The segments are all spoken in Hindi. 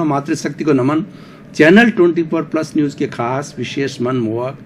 मातृशक्ति को नमन। चैनल 24+ न्यूज के खास विशेष मनमोहक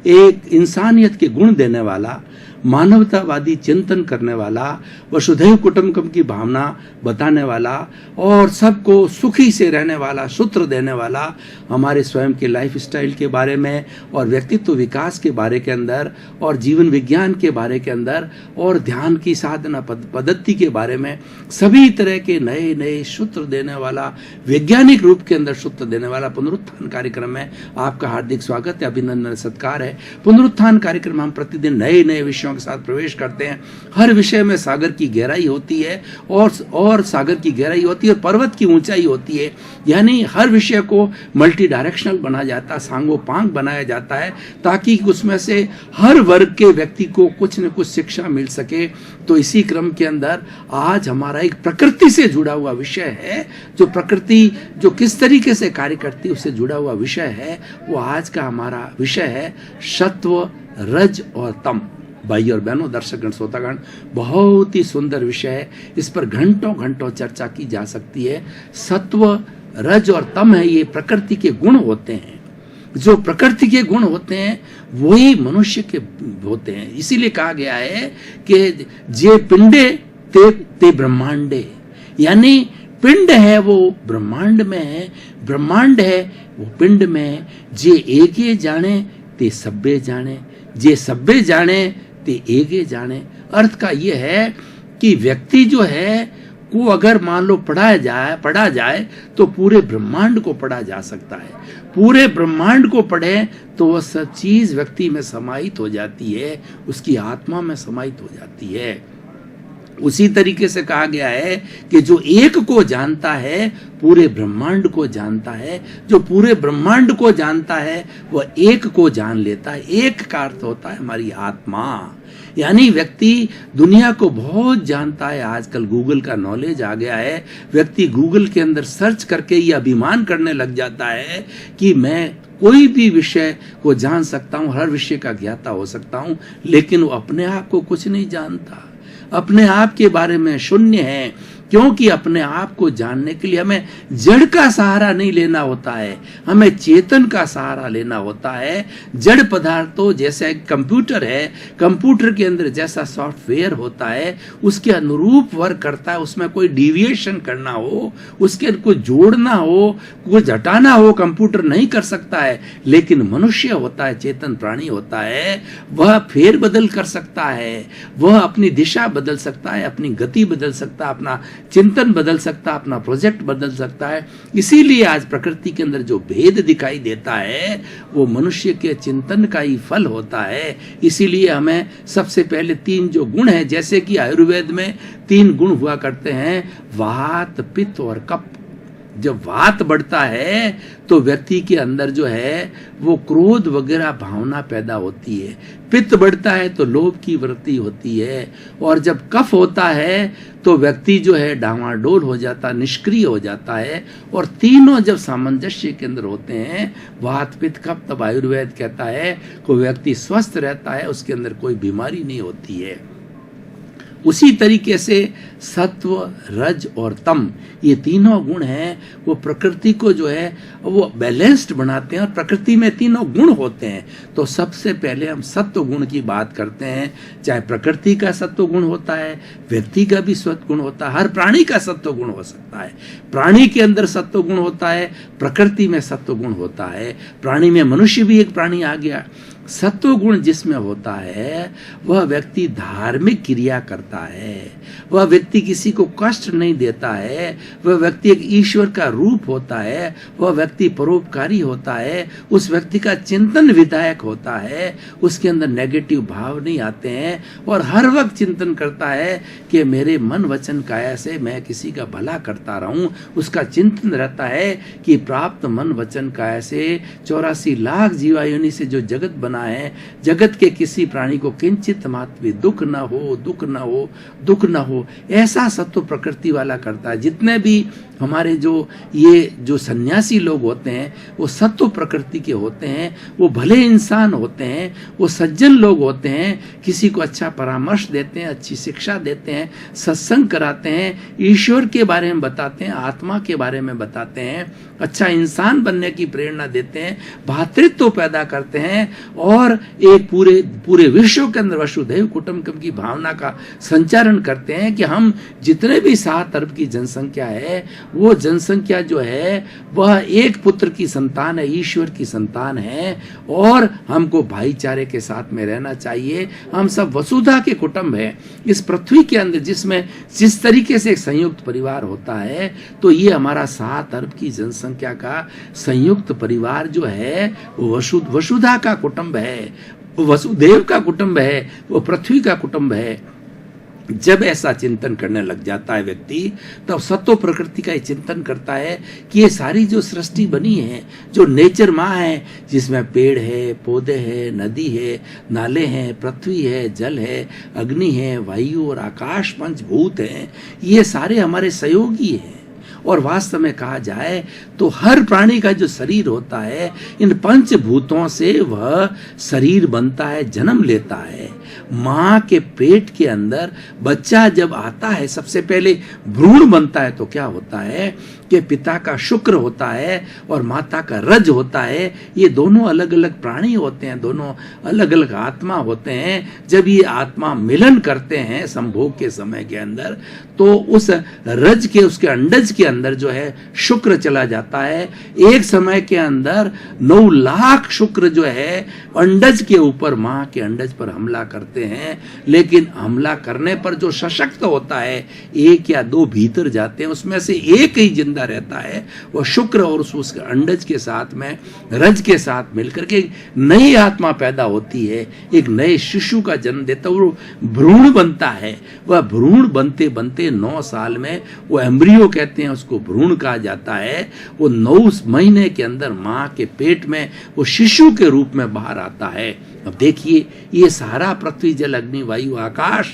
एक इंसानियत के गुण देने वाला, मानवतावादी चिंतन करने वाला, वसुधैव कुटुंबकम की भावना बताने वाला और सबको सुखी से रहने वाला सूत्र देने वाला, हमारे स्वयं के लाइफ स्टाइल के बारे में और व्यक्तित्व विकास के बारे के अंदर और जीवन विज्ञान के बारे के अंदर और ध्यान की साधना पद्धति के बारे में सभी तरह के नए नए सूत्र देने वाला, वैज्ञानिक रूप के अंदर सूत्र देने वाला पुनरुत्थान कार्यक्रम में आपका हार्दिक स्वागत है, अभिनंदन, सत्कार है। पुनरुत्थान कार्यक्रम हम प्रतिदिन नए नए विषयों के साथ प्रवेश करते हैं। हर विषय में सागर की गहराई होती है और सागर की गहराई होती है और पर्वत की ऊंचाई होती है। यानी हर विषय को मल्टी डायरेक्शनल बनाया जाता है, सांगोपांग बनाया जाता है, ताकि उसमें से हर वर्ग के व्यक्ति को कुछ न कुछ शिक्षा मिल सके। तो इसी क्रम के अंदर आज हमारा एक प्रकृति से जुड़ा हुआ विषय है, जो प्रकृति जो किस तरीके से कार्य करती है उससे जुड़ा हुआ विषय है। वो आज का हमारा विषय है सत्व, रज और तम। भाई और बहनों, दर्शकगण, श्रोतागण, बहुत ही सुंदर विषय है। इस पर घंटों घंटों चर्चा की जा सकती है। सत्व, रज और तम है, ये प्रकृति के गुण होते हैं। जो प्रकृति के गुण होते हैं वही मनुष्य के होते हैं। इसीलिए कहा गया है कि जे पिंडे ते ब्रह्मांडे, यानी पिंड है वो ब्रह्मांड में है, ब्रह्मांड है वो पिंड में है। जे एके जाने ते सब्बे जाने, जे सब्बे जाने ते एके जाने। अर्थ का ये है कि व्यक्ति जो है को अगर मान लो पढ़ा जाए तो पूरे ब्रह्मांड को पढ़ा जा सकता है। पूरे ब्रह्मांड को पढ़े तो वह सब चीज व्यक्ति में समाहित हो जाती है, उसकी आत्मा में समाहित हो जाती है। उसी तरीके से कहा गया है कि जो एक को जानता है पूरे ब्रह्मांड को जानता है। जो पूरे ब्रह्मांड को जानता है वह एक को जान लेता है। एक का अर्थ होता है हमारी आत्मा। यानी व्यक्ति दुनिया को बहुत जानता है। आजकल गूगल का नॉलेज आ गया है। व्यक्ति गूगल के अंदर सर्च करके ये अभिमान करने लग जाता है कि मैं कोई भी विषय को जान सकता हूँ, हर विषय का ज्ञाता हो सकता हूँ, लेकिन वो अपने आप को कुछ नहीं जानता, अपने आप के बारे में शून्य है। क्योंकि अपने आप को जानने के लिए हमें जड़ का सहारा नहीं लेना होता है, हमें चेतन का सहारा लेना होता है। जड़ पदार्थों जैसे कंप्यूटर है, कंप्यूटर के अंदर जैसा सॉफ्टवेयर होता है उसके अनुरूप वर्क करता है। उसमें कोई डेविएशन करना हो, उसके कुछ जोड़ना हो, कुछ हटाना हो, कंप्यूटर नहीं कर सकता है। लेकिन मनुष्य होता है, चेतन प्राणी होता है, वह फेर बदल कर सकता है, वह अपनी दिशा बदल सकता है, अपनी गति बदल सकता है, अपना चिंतन बदल सकता है, अपना प्रोजेक्ट बदल सकता है। इसीलिए आज प्रकृति के अंदर जो भेद दिखाई देता है वो मनुष्य के चिंतन का ही फल होता है। इसीलिए हमें सबसे पहले 3 जो गुण है, जैसे कि आयुर्वेद में 3 गुण हुआ करते हैं, वात, पित्त और कफ। जब वात बढ़ता है तो व्यक्ति के अंदर जो है वो क्रोध वगैरह भावना पैदा होती है। पित्त बढ़ता है तो लोभ की वृत्ति होती है। और जब कफ होता है तो व्यक्ति जो है डामाडोल हो जाता, निष्क्रिय हो जाता है। और तीनों जब सामंजस्य के अंदर होते हैं, वात, पित्त, कफ, तब आयुर्वेद कहता है कि व्यक्ति स्वस्थ रहता है, उसके अंदर कोई बीमारी नहीं होती है। उसी तरीके से सत्व, रज और तम, ये तीनों गुण हैं, वो प्रकृति को जो है वो बैलेंस्ड बनाते हैं। और प्रकृति में तीनों गुण होते हैं। तो सबसे पहले हम सत्व गुण की बात करते हैं। चाहे प्रकृति का सत्व गुण होता है, व्यक्ति का भी सत्व गुण होता है, हर प्राणी का सत्व गुण हो सकता है। प्राणी के अंदर सत्व गुण होता है, प्रकृति में सत्व गुण होता है। प्राणी में मनुष्य भी एक प्राणी आ गया। सत्व गुण जिसमें होता है वह व्यक्ति धार्मिक क्रिया करता है, वह व्यक्ति किसी को कष्ट नहीं देता है, वह व्यक्ति एक ईश्वर का रूप होता है, वह व्यक्ति परोपकारी होता है, उस व्यक्ति का चिंतन विधायक होता है, उसके अंदर नेगेटिव भाव नहीं आते हैं और हर वक्त चिंतन करता है कि मेरे मन वचन काया से मैं किसी का भला करता रहूं। उसका चिंतन रहता है कि प्राप्त मन वचन काया से 84 लाख जीवायोनि से जो जगत बना है, जगत के किसी प्राणी को किंचित मात्र भी दुख न हो, दुख न हो, दुख न हो, ऐसा सत्व प्रकृति वाला करता है। जितने भी हमारे ये जो सन्यासी लोग होते हैं वो सत्व प्रकृति के होते हैं, वो भले इंसान होते हैं, वो सज्जन लोग होते हैं, किसी को अच्छा परामर्श देते हैं, अच्छी शिक्षा देते हैं, सत्संग कराते हैं, ईश्वर के बारे में बताते हैं, आत्मा के बारे में बताते हैं, अच्छा इंसान बनने की प्रेरणा देते हैं, भातृत्व पैदा करते हैं और एक पूरे विश्व के अंदर वसुधैव कुटुंबकम की भावना का संचारण करते हैं कि हम जितने भी 7 अरब की जनसंख्या है, वो जनसंख्या जो है वह एक पुत्र की संतान है, ईश्वर की संतान है और हमको भाईचारे के साथ में रहना चाहिए। हम सब वसुधा के कुटुंब है इस पृथ्वी के अंदर, जिसमें जिस तरीके से एक संयुक्त परिवार होता है, तो ये हमारा 7 अरब की जनसंख्या का संयुक्त परिवार जो है वो वसुधा का कुटुंब है, वो वसुदेव का कुटुंब है, वो पृथ्वी का कुटुंब है। जब ऐसा चिंतन करने लग जाता है व्यक्ति, तब सत्व प्रकृति का चिंतन करता है कि ये सारी जो सृष्टि बनी है, जो नेचर माँ है, जिसमें पेड़ है, पौधे हैं, नदी है, नाले हैं, पृथ्वी है, जल है, अग्नि है, वायु और आकाश, पंचभूत हैं, ये सारे हमारे सहयोगी हैं। और वास्तव में कहा जाए तो हर प्राणी का जो शरीर होता है, इन पंचभूतों से वह शरीर बनता है, जन्म लेता है। माँ के पेट के अंदर बच्चा जब आता है, सबसे पहले भ्रूण बनता है, तो क्या होता है कि पिता का शुक्र होता है और माता का रज होता है। ये दोनों अलग अलग प्राणी होते हैं, दोनों अलग अलग आत्मा होते हैं। जब ये आत्मा मिलन करते हैं संभोग के समय के अंदर, तो उस रज के, उसके अंडज के अंदर जो है शुक्र चला जाता है। एक समय के अंदर 9 लाख शुक्र जो है अंडज के ऊपर, माँ के अंडज पर हमला करते हैं, लेकिन हमला करने पर जो सशक्त होता है, 1 या 2 भीतर जाते हैं, उसमें से एक ही जिंदा रहता है, वो शुक्र, और उसके अंडज के साथ में रज के साथ मिलकर के नई आत्मा पैदा होती है, एक नए शिशु का जन्म देता है, वो भ्रूण बनता है। वह भ्रूण बनते बनते 9 साल में, वो एम्ब्रियो कहते हैं उसको, भ्रूण कहा जाता है, वो 9 महीने के अंदर माँ के पेट में वो शिशु के रूप में बाहर आता है। अब देखिए, ये सारा पृथ्वी, जल, अग्नि, वायु, आकाश,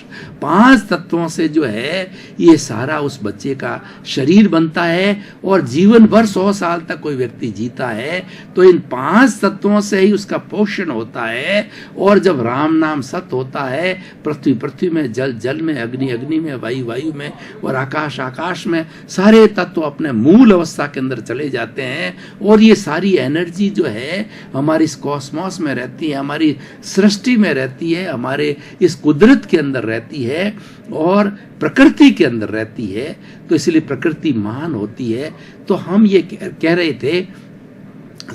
5 तत्वों से जो है ये सारा उस बच्चे का शरीर बनता है और जीवन भर 100 साल तक कोई व्यक्ति जीता है, तो इन 5 तत्वों से ही उसका पोषण होता है। और जब राम नाम सत्य होता है, पृथ्वी पृथ्वी में, जल जल में, अग्नि अग्नि में, वायु वायु में और आकाश आकाश में, सारे तत्व अपने मूल अवस्था के अंदर चले जाते हैं। और ये सारी एनर्जी जो है हमारी इस कॉस्मॉस में रहती है, हमारी सृष्टि में रहती है, हमारे इस कुदरत के अंदर रहती है और प्रकृति के अंदर रहती है। तो इसलिए प्रकृति महान होती है। तो हम ये कह रहे थे,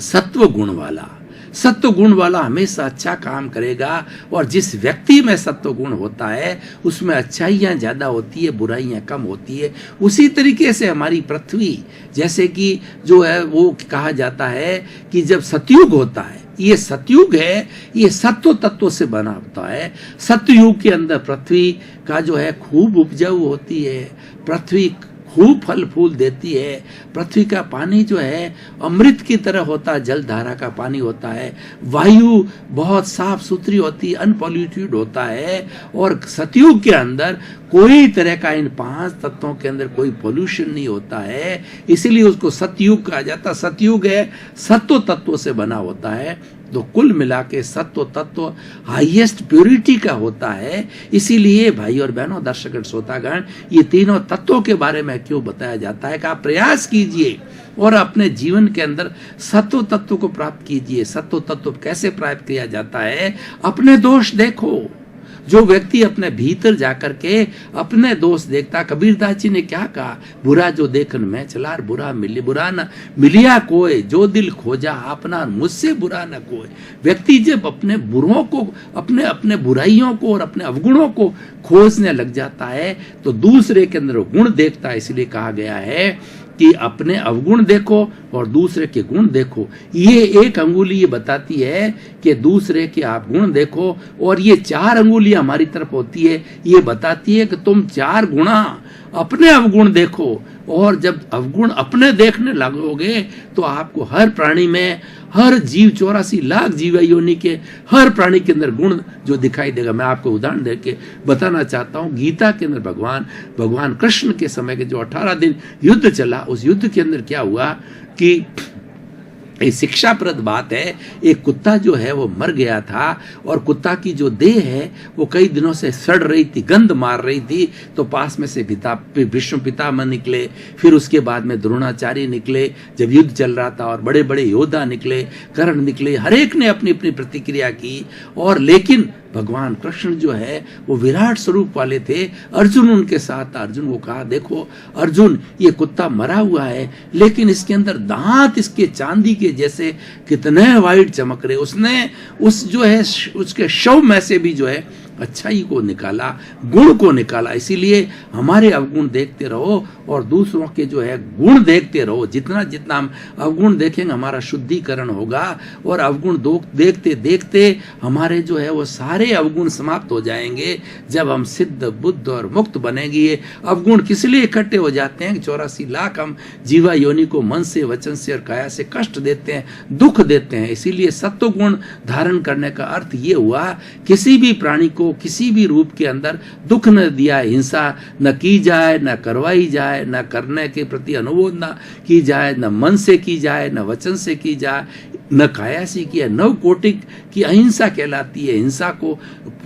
सत्व गुण वाला हमेशा अच्छा काम करेगा, और जिस व्यक्ति में सत्व गुण होता है उसमें अच्छाइयाँ ज़्यादा होती है, बुराइयाँ कम होती है। उसी तरीके से हमारी पृथ्वी, जैसे कि जो है वो कहा जाता है कि जब सतयुग होता है, ये सतयुग है, ये सत्व तत्व से बना होता है। सतयुग के अंदर पृथ्वी का जो है खूब उपजाऊ होती है, पृथ्वी खूब फल फूल देती है, पृथ्वी का पानी जो है अमृत की तरह होता है, जल धारा का पानी होता है, वायु बहुत साफ सुथरी होती है, अनपॉल्यूटेड होता है। और सतयुग के अंदर कोई तरह का, इन 5 तत्वों के अंदर कोई पोल्यूशन नहीं होता है, इसीलिए उसको सतयुग कहा जाता है। सतयुग है, सत्व तत्व से बना होता है। तो कुल मिला के सत्व तत्व हाईएस्ट प्योरिटी का होता है। इसीलिए भाई और बहनों, दर्शक श्रोतागण, ये तीनों तत्वों के बारे में क्यों बताया जाता है कि आप प्रयास कीजिए और अपने जीवन के अंदर सत्व तत्व को प्राप्त कीजिए। सत्व तत्व कैसे प्राप्त किया जाता है? अपने दोष देखो। जो व्यक्ति अपने भीतर जाकर के अपने दोष देखता, कबीरदास जी ने क्या कहा, बुरा जो देखन में चला, बुरा न मिलिया कोई, जो दिल खोजा अपना, मुझसे बुरा न कोई। व्यक्ति जब अपने बुरों को, अपने बुराइयों को और अपने अवगुणों को खोजने लग जाता है, तो दूसरे के अंदर गुण देखता है। इसलिए कहा गया है कि अपने अवगुण देखो और दूसरे के गुण देखो। ये एक अंगुली ये बताती है कि दूसरे के आप गुण देखो, और ये 4 अंगुलियां हमारी तरफ होती है, ये बताती है कि तुम 4 गुणा अपने अवगुण देखो, और जब अवगुण अपने देखने लगोगे तो आपको हर प्राणी में, हर जीव 84 लाख जीव योनि के हर प्राणी के अंदर गुण जो दिखाई देगा। मैं आपको उदाहरण देके बताना चाहता हूँ। गीता के अंदर भगवान कृष्ण के समय के जो 18 दिन युद्ध चला, उस युद्ध के अंदर क्या हुआ कि ये शिक्षाप्रद बात है। एक कुत्ता जो है वो मर गया था, और कुत्ता की जो देह है वो कई दिनों से सड़ रही थी, गंध मार रही थी। तो पास में से भीष्म पितामह निकले, फिर उसके बाद में द्रोणाचार्य निकले जब युद्ध चल रहा था, और बड़े बड़े योद्धा निकले, कर्ण निकले, हर एक ने अपनी अपनी प्रतिक्रिया की। और लेकिन भगवान कृष्ण जो है वो विराट स्वरूप वाले थे। अर्जुन उनके साथ था। अर्जुन को कहा, देखो अर्जुन, ये कुत्ता मरा हुआ है, लेकिन इसके अंदर दांत इसके चांदी के जैसे कितने वाइट चमक रहे। उसने उस जो है उसके शव में से भी जो है अच्छाई को निकाला, गुण को निकाला। इसीलिए हमारे अवगुण देखते रहो और दूसरों के जो है गुण देखते रहो। जितना जितना हम अवगुण देखेंगे हमारा शुद्धिकरण होगा, और अवगुण देखते देखते हमारे जो है वो सारे अवगुण समाप्त हो जाएंगे। जब हम सिद्ध, बुद्ध और मुक्त बनेंगे। अवगुण किस लिए इकट्ठे हो जाते हैं? 84 लाख हम जीवा योनि को मन से, वचन से और काया से कष्ट देते हैं, दुख देते हैं। इसीलिए सत्व गुण धारण करने का अर्थ ये हुआ, किसी भी प्राणी को किसी भी रूप के अंदर दुख न दिया, हिंसा न की जाए, न करवाई जाए, न करने के प्रति अनुरोध न की जाए, न मन से की जाए, न वचन से की जाए, न काया से किया। 9 कोटिक की अहिंसा कहलाती है। हिंसा को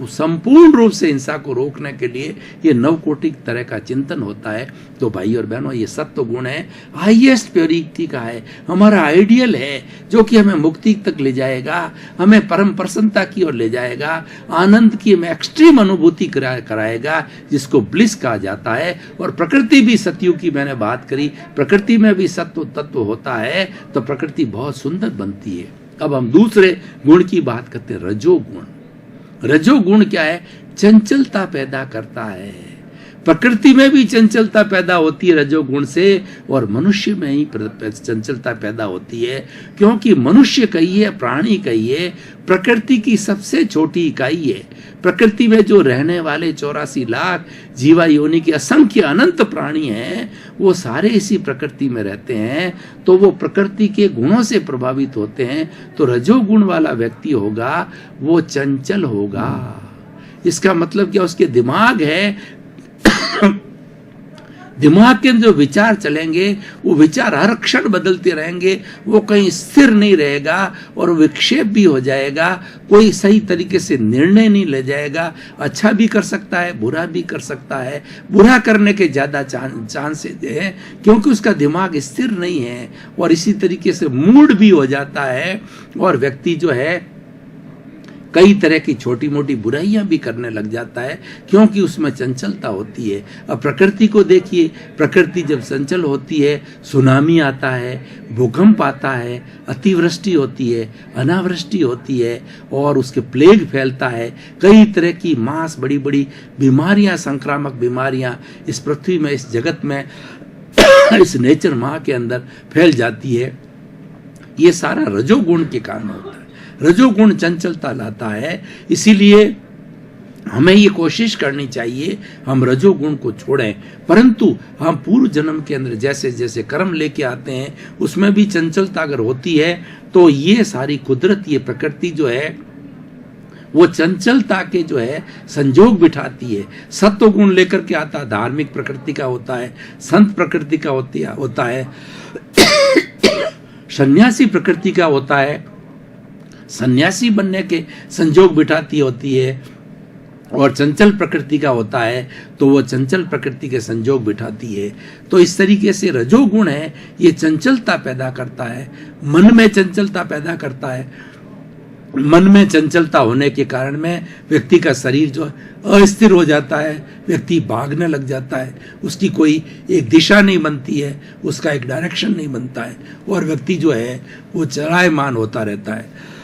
संपूर्ण रूप से हिंसा को रोकने के लिए ये 9 कोटिक तरह का चिंतन होता है। तो भाई और बहनों, ये सत्व गुण है, हाईएस्ट प्योरिटी का है, हमारा आइडियल है, जो कि हमें मुक्ति तक ले जाएगा, हमें परम प्रसन्नता की ओर ले जाएगा, आनंद की हमें एक्सट्रीम अनुभूति कराएगा, जिसको ब्लिस कहा जाता है। और प्रकृति भी, सतयुग की मैंने बात करी, प्रकृति में भी सत्व तत्व होता है, तो प्रकृति बहुत सुंदर बनती है। अब हम दूसरे गुण की बात करते हैं, रजोगुण। रजोगुण क्या है? चंचलता पैदा करता है। प्रकृति में भी चंचलता पैदा होती है रजोगुण से, और मनुष्य में ही चंचलता पैदा होती है। क्योंकि मनुष्य कहिए, प्राणी कहिए, प्रकृति की सबसे छोटी इकाई है। प्रकृति में जो रहने वाले 84 लाख जीवा योनि के असंख्य अनंत प्राणी हैं, वो सारे इसी प्रकृति में रहते हैं। तो वो प्रकृति के गुणों से प्रभावित होते हैं। तो रजोगुण वाला व्यक्ति होगा वो चंचल होगा। इसका मतलब क्या? उसके दिमाग है, दिमाग के जो विचार चलेंगे वो विचार हर क्षण बदलते रहेंगे, वो कहीं स्थिर नहीं रहेगा, और विक्षेप भी हो जाएगा। कोई सही तरीके से निर्णय नहीं ले जाएगा। अच्छा भी कर सकता है, बुरा भी कर सकता है। बुरा करने के ज्यादा चांसेस है, क्योंकि उसका दिमाग स्थिर नहीं है, और इसी तरीके से मूड भी हो जाता है, और व्यक्ति जो है कई तरह की छोटी मोटी बुराइयां भी करने लग जाता है, क्योंकि उसमें चंचलता होती है। अब प्रकृति को देखिए, प्रकृति जब चंचल होती है, सुनामी आता है, भूकंप आता है, अतिवृष्टि होती है, अनावृष्टि होती है, और उसके प्लेग फैलता है। कई तरह की मास, बड़ी बड़ी बीमारियां, संक्रामक बीमारियां इस पृथ्वी में, इस जगत में, इस नेचर माह के अंदर फैल जाती है। ये सारा रजोगुण के कारण होता है। रजोगुण चंचलता लाता है। इसीलिए हमें ये कोशिश करनी चाहिए हम रजोगुण को छोड़ें, परंतु हम पूर्व जन्म के अंदर जैसे जैसे कर्म लेके आते हैं उसमें भी चंचलता अगर होती है, तो ये सारी कुदरत, ये प्रकृति जो है वो चंचलता के जो है संजोग बिठाती है। सत्व गुण लेकर के आता, धार्मिक प्रकृति का होता है, संत प्रकृति का होता है, सन्यासी प्रकृति का होता है, सन्यासी बनने के संजोग बिठाती होती है, और चंचल प्रकृति का होता है तो वो चंचल प्रकृति के संजोग बिठाती है। तो इस तरीके से रजोगुण है, ये चंचलता पैदा करता है, मन में चंचलता पैदा करता है। मन में चंचलता होने के कारण में व्यक्ति का शरीर जो अस्थिर हो जाता है, व्यक्ति भागने लग जाता है, उसकी कोई एक दिशा नहीं बनती है, उसका एक डायरेक्शन नहीं बनता है, और व्यक्ति जो है वो चलायमान होता रहता है।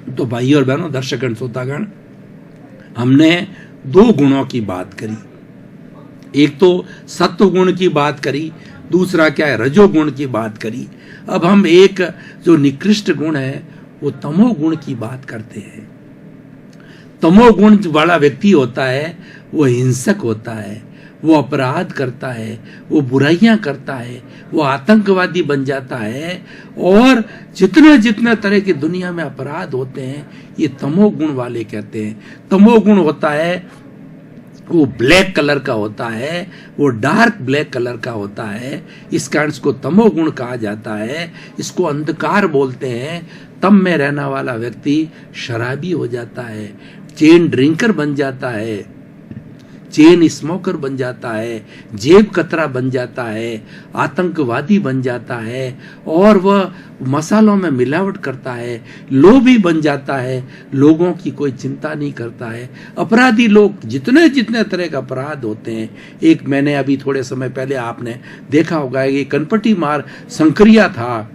तो भाई और बहनों, दर्शकगण, श्रोतागण, हमने 2 गुणों की बात करी। एक तो सत्व गुण की बात करी, दूसरा क्या है, रजोगुण की बात करी। अब हम एक जो निकृष्ट गुण है वो तमोगुण की बात करते हैं। तमोगुण वाला व्यक्ति होता है वो हिंसक होता है, वो अपराध करता है, वो बुराइयां करता है, वो आतंकवादी बन जाता है। और जितने जितने तरह की दुनिया में अपराध होते हैं ये तमोगुण वाले कहते हैं। तमोगुण होता है वो ब्लैक कलर का होता है, वो डार्क ब्लैक कलर का होता है, इस कारण इसको तमोगुण कहा जाता है। इसको अंधकार बोलते हैं। तम में रहने वाला व्यक्ति शराबी हो जाता है, चेन ड्रिंकर बन जाता है, चेन स्मोकर बन जाता है, जेब कतरा बन जाता है, आतंकवादी बन जाता है, और वह मसालों में मिलावट करता है, लोभी बन जाता है, लोगों की कोई चिंता नहीं करता है। अपराधी लोग जितने जितने तरह का अपराध होते हैं। एक मैंने अभी थोड़े समय पहले आपने देखा होगा, ये कनपटी मार संक्रिया था,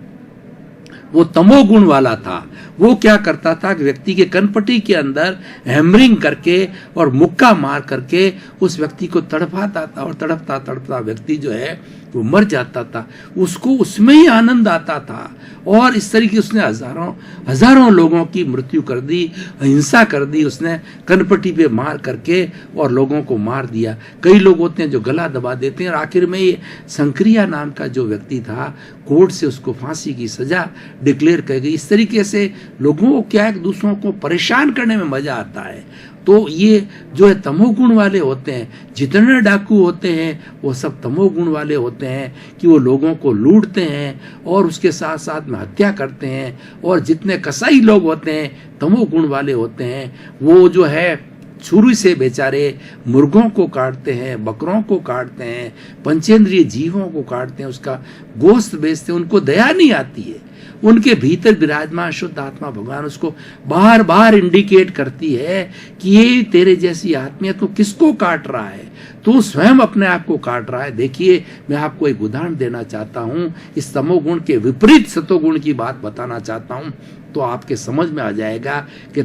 वो तमोगुण वाला था। वो क्या करता था कि व्यक्ति के कनपटी के अंदर हैमरिंग करके और मुक्का मार करके उस व्यक्ति को तड़पाता था, और तड़पता तड़पता व्यक्ति जो है वो मर जाता था। उसको उसमें ही आनंद आता था, और इस तरीके उसने हजारों हजारों लोगों की मृत्यु कर दी, हिंसा कर दी उसने कनपटी पे मार करके, और लोगों को मार दिया। कई लोग होते हैं जो गला दबा देते हैं, और आखिर में ये संक्रिया नाम का जो व्यक्ति था, कोर्ट से उसको फांसी की सजा डिक्लेयर कर गई। इस तरीके से लोगों को क्या है, दूसरों को परेशान करने में मजा आता है। तो ये जो है तमोगुण वाले होते हैं। जितने डाकू होते हैं वो सब तमोगुण वाले होते हैं कि वो लोगों को लूटते हैं और उसके साथ साथ में हत्या करते हैं। और जितने कसाई लोग होते हैं तमोगुण वाले होते हैं। वो जो है छुरी से बेचारे मुर्गों को काटते हैं, बकरों को काटते हैं, पंचेंद्रिय जीवों को काटते हैं, उसका गोश्त बेचते हैं। उनको दया नहीं आती है। उनके भीतर विराजमान शुद्ध आत्मा भगवान उसको बार बार इंडिकेट करती है कि ये तेरे जैसी आत्मा तो किसको काट रहा है, तू स्वयं अपने आप को काट रहा है। देखिए, मैं आपको एक उदाहरण देना चाहता हूँ, इस तमोगुण के विपरीत सतोगुण की बात बताना चाहता हूँ, तो आपके समझ में आ जाएगा कि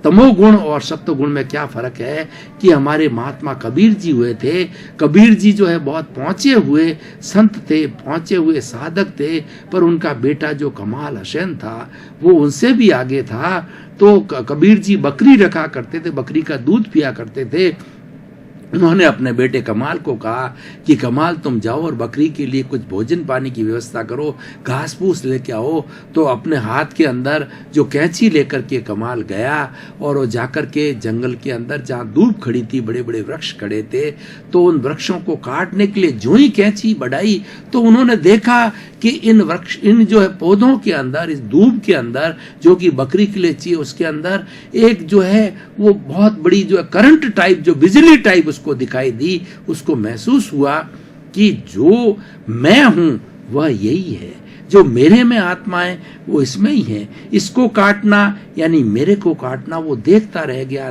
तमोगुण और सत्वगुण में क्या फर्क है। कि हमारे महात्मा कबीर जी हुए थे। कबीर जी जो है बहुत पहुंचे हुए संत थे, पहुंचे हुए साधक थे, पर उनका बेटा जो कमाल हुसैन था वो उनसे भी आगे था। तो कबीर जी बकरी रखा करते थे, बकरी का दूध पिया करते थे। उन्होंने अपने बेटे कमाल को कहा कि कमाल तुम जाओ और बकरी के लिए कुछ भोजन पानी की व्यवस्था करो, घास फूस लेके आओ। तो अपने हाथ के अंदर जो कैंची लेकर के कमाल गया और वो जाकर के जंगल के अंदर जहाँ धूप खड़ी थी, बड़े बड़े वृक्ष खड़े थे, तो उन वृक्षों को काटने के लिए जो ही कैंची बढ़ाई तो उन्होंने देखा कि इन जो है पौधों के अंदर, इस धूप के अंदर जो कि बकरी के लिए चाहिए, उसके अंदर एक जो है वो बहुत बड़ी जो है करंट टाइप, जो बिजली टाइप उसको दिखाई दी। उसको महसूस हुआ कि जो मैं हूं वह यही है, जो मेरे में आत्मा है वो इसमें ही है। इसको काटना यानी मेरे को काटना। वो देखता रह गया,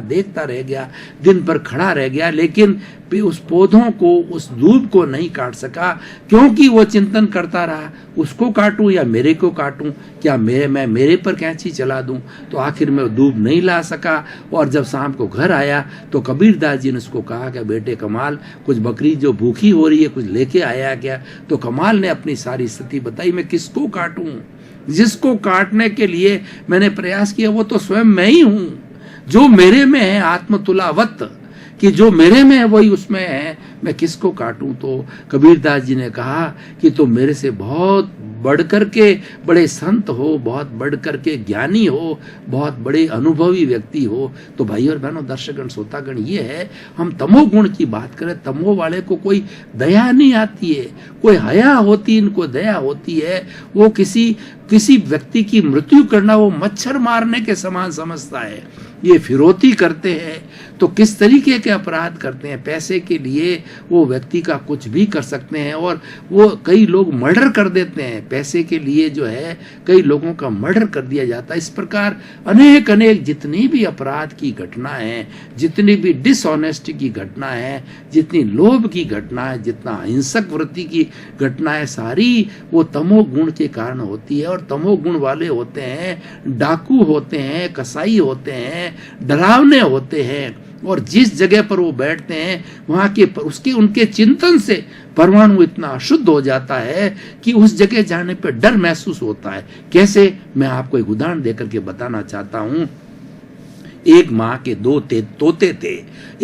दिन भर खड़ा रह गया, लेकिन उस पौधों को, उस धूप को नहीं काट सका, क्योंकि वो चिंतन करता रहा, उसको काटूं या मेरे को काटूं, क्या मैं मेरे पर कैंची चला दूं। तो आखिर में वो धूप नहीं ला सका। और जब शाम को घर आया तो कबीरदास जी ने उसको कहा कि बेटे कमाल, कुछ बकरी जो भूखी हो रही है कुछ लेके आया क्या। तो कमाल ने अपनी सारी स्थिति बताई, मैं किसको काटूं, जिसको काटने के लिए मैंने प्रयास किया वो तो स्वयं मैं ही हूं। जो मेरे में है आत्मतुलावत, कि जो मेरे में है वही उसमें है, मैं किसको काटूं। तो कबीरदास जी ने कहा कि तुम मेरे से बहुत बढ़कर के बड़े संत हो, बहुत बढ़कर के ज्ञानी हो, बहुत बड़े अनुभवी व्यक्ति हो। तो भाई और बहनों, दर्शकगण, श्रोतागण, ये है हम तमोगुण की बात करें। तमो वाले को कोई दया नहीं आती है, कोई हया होती, इनको दया होती है। वो किसी व्यक्ति की मृत्यु करना वो मच्छर मारने के समान समझता है। ये फिरौती करते हैं तो किस तरीके के अपराध करते हैं। पैसे के लिए वो व्यक्ति का कुछ भी कर सकते हैं, और वो कई लोग मर्डर कर देते हैं पैसे के लिए, जो है कई लोगों का मर्डर कर दिया जाता है। इस प्रकार अनेक जितनी भी अपराध की घटना है, जितनी भी डिसऑनेस्टी की घटना है, जितनी लोभ की घटना है, जितना हिंसक वृत्ति की घटना है, सारी वो तमोगुण के कारण होती है। और तमोगुण वाले होते हैं, डाकू होते हैं, कसाई होते हैं, डरावने होते हैं। और जिस जगह पर वो बैठते हैं वहां के उनके चिंतन से परमाणु इतना अशुद्ध हो जाता है कि उस जगह जाने पर डर महसूस होता है। कैसे, मैं आपको एक उदाहरण देकर के बताना चाहता हूं। एक माँ के दो तोते थे,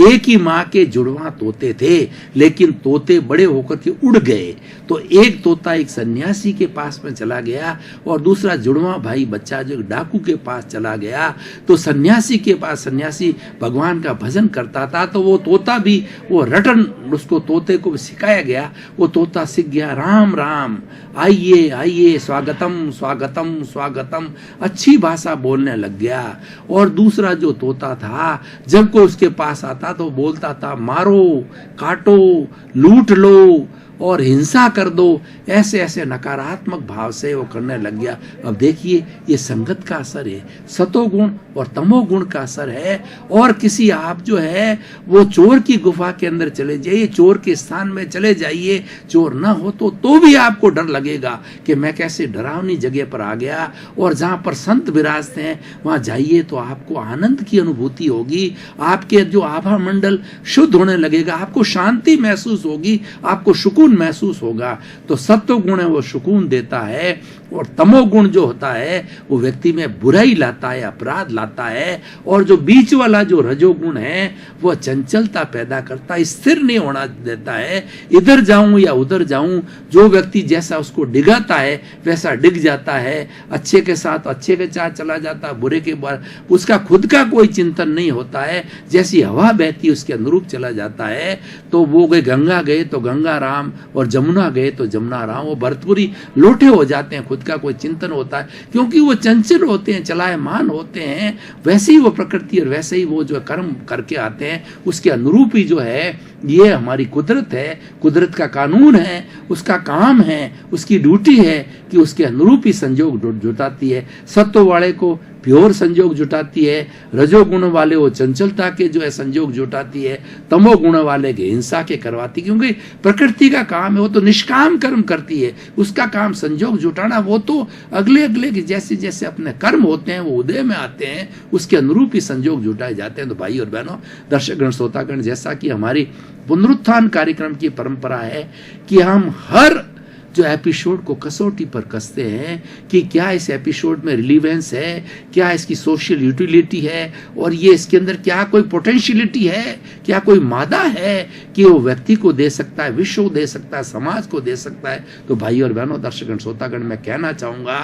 एक ही माँ के जुड़वा तोते थे, लेकिन तोते बड़े होकर के उड़ गए। तो एक तोता एक सन्यासी के पास में चला गया और दूसरा जुड़वा भाई बच्चा जो डाकू के पास चला गया। तो सन्यासी के पास, सन्यासी भगवान का भजन करता था, तो वो तोता भी वो रटन उसको तोते को सिखाया गया, वो तोता सीख गया राम राम, आइए आइए, स्वागतम स्वागतम स्वागतम, अच्छी भाषा बोलने लग गया। और दूसरा जो तोता था, जब को उसके पास आता तो बोलता था मारो, काटो, लूट लो और हिंसा कर दो, ऐसे ऐसे नकारात्मक भाव से वो करने लग गया। अब देखिए ये संगत का असर है, सतोगुण और तमोगुण का असर है। और किसी आप जो है वो चोर की गुफा के अंदर चले जाइए, चोर के स्थान में चले जाइए, चोर ना हो तो भी आपको डर लगेगा कि मैं कैसे डरावनी जगह पर आ गया। और जहाँ पर संत विराजते हैं वहाँ जाइए तो आपको आनंद की अनुभूति होगी, आपके जो आभा मंडल शुद्ध होने लगेगा, आपको शांति महसूस होगी, आपको सुकून महसूस होगा। तो सत्व गुण है वो सुकून देता है, और तमोगुण जो होता है वो व्यक्ति में बुराई लाता है, अपराध लाता है। और जो बीच वाला जो रजोगुण है वो चंचलता पैदा करता है, स्थिर नहीं होना देता है, इधर जाऊं या उधर जाऊं। जो व्यक्ति जैसा उसको डिगाता है वैसा डिग जाता है, अच्छे के साथ अच्छे के साथ चला जाता है, बुरे के बाद उसका खुद का कोई चिंतन नहीं होता है, जैसी हवा बहती उसके अनुरूप चला जाता है। तो वो गंगा गए तो गंगा राम, और जमुना गए तो जमुना राम, वो भरतपुरी लोटे हो जाते हैं, खुद का कोई चिंतन होता है, क्योंकि वो चंचल होते हैं, चलायमान होते हैं। वैसे ही वो प्रकृति और वैसे ही वो जो कर्म करके आते हैं उसके अनुरूप ही जो है ये हमारी कुदरत है, कुदरत का कानून है, उसका काम है, उसकी ड्यूटी है कि उसके अनुरूप ही संयोग जुटाती है। सत्व वाले को प्योर संयोग जुटाती है, रजोगुण वाले वो चंचलता के जो है संयोग जुटाती है, तमोगुण वाले के हिंसा के करवाती, क्योंकि प्रकृति का काम है, वो तो निष्काम कर्म करती है, उसका काम संयोग जुटाना। वो तो अगले अगले जैसे जैसे अपने कर्म होते हैं वो उदय में आते हैं, उसके अनुरूप ही संयोग जुटाए जाते हैं। तो भाई और बहनों, दर्शकगण, श्रोतागण, जैसा कि हमारी पुनरुत्थान कार्यक्रम की परंपरा है कि हम हर जो एपिसोड को कसौटी पर कसते हैं कि क्या इस एपिसोड में रिलीवेंस है, क्या इसकी सोशल यूटिलिटी है, और ये इसके अंदर क्या कोई पोटेंशियलिटी है, क्या कोई मादा है कि वो व्यक्ति को दे सकता है, विश्व को दे सकता है, समाज को दे सकता है। तो भाई और बहनों, दर्शकगण, श्रोतागण, मैं कहना चाहूँगा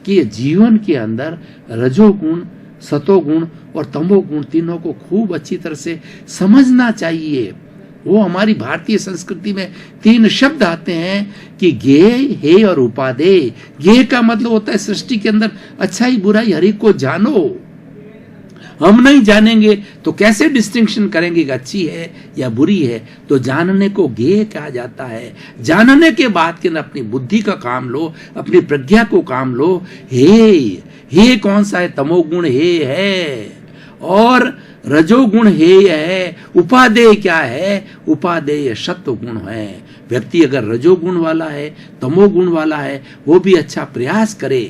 कि जीवन के अंदर रजोगुण, सतोगुण और तमोगुण तीनों को खूब अच्छी तरह से समझना चाहिए। वो हमारी भारतीय संस्कृति में 3 शब्द आते हैं कि गे, हे और उपादेय। गे का मतलब होता है सृष्टि के अंदर अच्छाई बुराई हरि को जानो। हम नहीं जानेंगे तो कैसे डिस्टिंक्शन करेंगे कि अच्छी है या बुरी है। तो जानने को गे कहा जाता है। जानने के बाद के अपनी बुद्धि का काम लो, अपनी प्रज्ञा को काम लो। हे कौन सा है? तमोगुण हे है, और रजोगुण हे है। उपादेय क्या है? उपादेय सत्व गुण है। व्यक्ति अगर रजोगुण वाला है, तमोगुण वाला है, वो भी अच्छा प्रयास करे,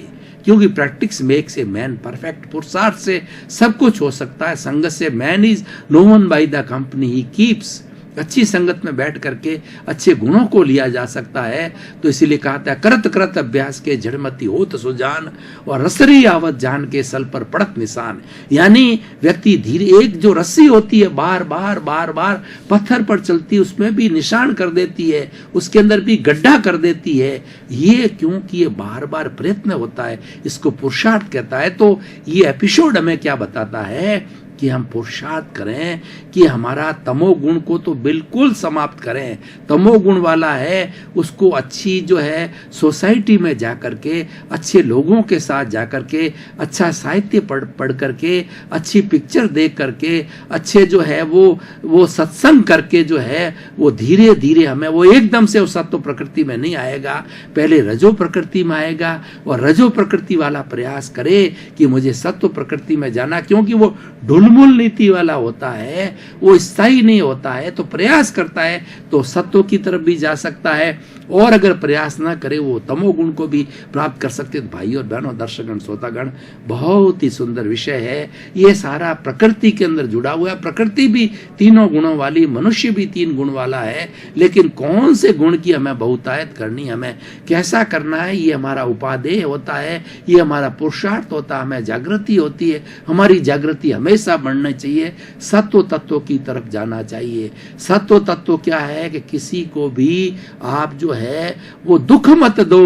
क्योंकि practice makes a man perfect. पुरुषार्थ से सब कुछ हो सकता है। संगत से man is known by the company he keeps. अच्छी संगत में बैठ करके अच्छे गुणों को लिया जा सकता है। तो इसीलिए कहता है करत करत अभ्यास के जड़मती होत सुजान, और रसरी आवत जान के सल पर पड़त निशान। यानी व्यक्ति धीरे, एक जो रस्सी होती है बार बार बार बार पत्थर पर चलती है, उसमें भी निशान कर देती है, उसके अंदर भी गड्ढा कर देती है। ये क्योंकि ये बार बार प्रयत्न होता है, इसको पुरुषार्थ कहता है। तो ये एपिसोड हमें क्या बताता है कि हम पुरुषार्थ करें कि हमारा तमोगुण को तो बिल्कुल समाप्त करें। तमोगुण वाला है उसको अच्छी जो है सोसाइटी में जाकर के, अच्छे लोगों के साथ जाकर के, अच्छा साहित्य पढ़ करके, अच्छी पिक्चर देख करके, अच्छे जो है वो सत्संग करके जो है वो धीरे धीरे हमें, वो एकदम से उस सत्व प्रकृति में नहीं आएगा, पहले रजो प्रकृति में आएगा। और रजो प्रकृति वाला प्रयास करे कि मुझे सत्व प्रकृति में जाना, क्योंकि वो ढुलमुल नीति वाला होता है, वो स्थायी नहीं होता है। तो प्रयास करता है तो सत्व की तरफ भी जा सकता है, और अगर प्रयास ना करे वो तमोगुण को भी प्राप्त कर सकते। तो भाई और बहनों, दर्शकगण, श्रोतागण, बहुत ही सुंदर विषय है। ये सारा प्रकृति के अंदर जुड़ा हुआ है। प्रकृति भी तीनों गुणों वाली, मनुष्य भी 3 गुण वाला है, लेकिन कौन से गुण की हमें बहुतायत करनी, हमें कैसा करना है, ये हमारा उपादेय होता है, ये हमारा पुरुषार्थ होता है, हमें जागृति होती है। हमारी जागृति हमेशा बढ़नी चाहिए, सत्व तत्व की तरफ जाना चाहिए। सत्व तत्व क्या है कि किसी को भी आप जो है वो दुख मत दो।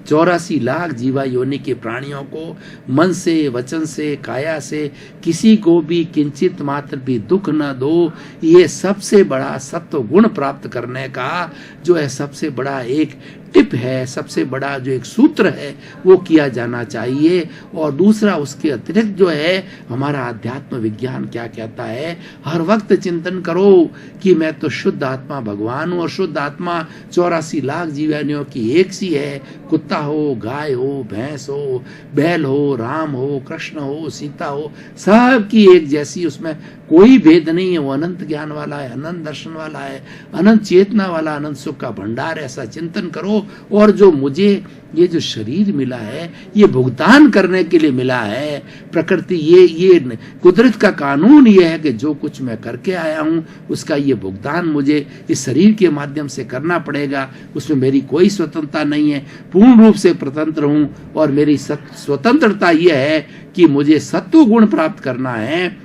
84 लाख जीवा योनि के प्राणियों को मन से, वचन से, काया से किसी को भी किंचित मात्र भी दुख न दो। ये सबसे बड़ा सत्व गुण प्राप्त करने का जो है सबसे बड़ा एक टिप है, सबसे बड़ा जो एक सूत्र है वो किया जाना चाहिए। और दूसरा उसके अतिरिक्त जो है हमारा अध्यात्म विज्ञान क्या कहता है, हर वक्त चिंतन करो कि मैं तो शुद्ध आत्मा भगवान हूँ, और शुद्ध आत्मा 84 लाख जीवानियों की एक सी है। कुत्ता हो, गाय हो, भैंस हो, बैल हो, राम हो, कृष्ण हो, सीता हो, सब की एक जैसी, उसमें कोई भेद नहीं है। वो अनंत ज्ञान वाला है, अनंत दर्शन वाला है, अनंत चेतना वाला, अनंत सुख का भंडार है। ऐसा चिंतन करो। और जो मुझे ये जो शरीर मिला है ये भुगतान करने के लिए मिला है। प्रकृति ये कुदरत का कानून ये है कि जो कुछ मैं करके आया हूँ उसका ये भुगतान मुझे इस शरीर के माध्यम से करना पड़ेगा। उसमें मेरी कोई स्वतंत्रता नहीं है, पूर्ण रूप से स्वतंत्र हूँ। और मेरी स्वतंत्रता ये है कि मुझे सत्व गुण प्राप्त करना है।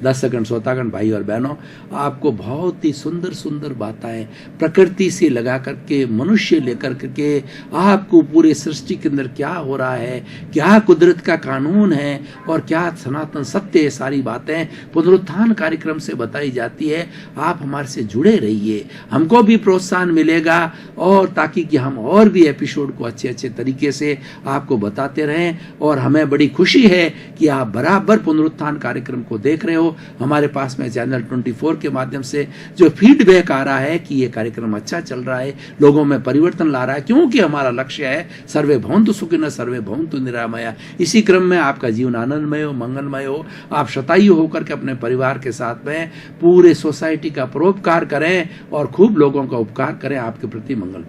दर्शकगण, श्रोतागण, भाई और बहनों, आपको बहुत ही सुंदर सुंदर बातें प्रकृति से लगा करके, मनुष्य लेकर करके आपको पूरे सृष्टि के अंदर क्या हो रहा है, क्या कुदरत का कानून है और क्या सनातन सत्य है, सारी बातें पुनरुत्थान कार्यक्रम से बताई जाती है। आप हमारे से जुड़े रहिए, हमको भी प्रोत्साहन मिलेगा, और ताकि कि हम और भी एपिसोड को अच्छे अच्छे तरीके से आपको बताते रहें। और हमें बड़ी खुशी है कि आप बराबर पुनरुत्थान कार्यक्रम को देख रहे हो। हमारे पास में चैनल 24 के माध्यम से जो फीडबैक आ रहा है कि ये कार्यक्रम अच्छा चल रहा है, लोगों में परिवर्तन ला रहा है, क्योंकि हमारा लक्ष्य है सर्वे भवन्तु सुखिनः सर्वे भवन्तु निरामया। इसी क्रम में आपका जीवन आनंदमय हो, मंगलमय हो, आप शतायु होकर के अपने परिवार के साथ में पूरे सोसाइटी का परोपकार करें और खूब लोगों का उपकार करें। आपके प्रति मंगल।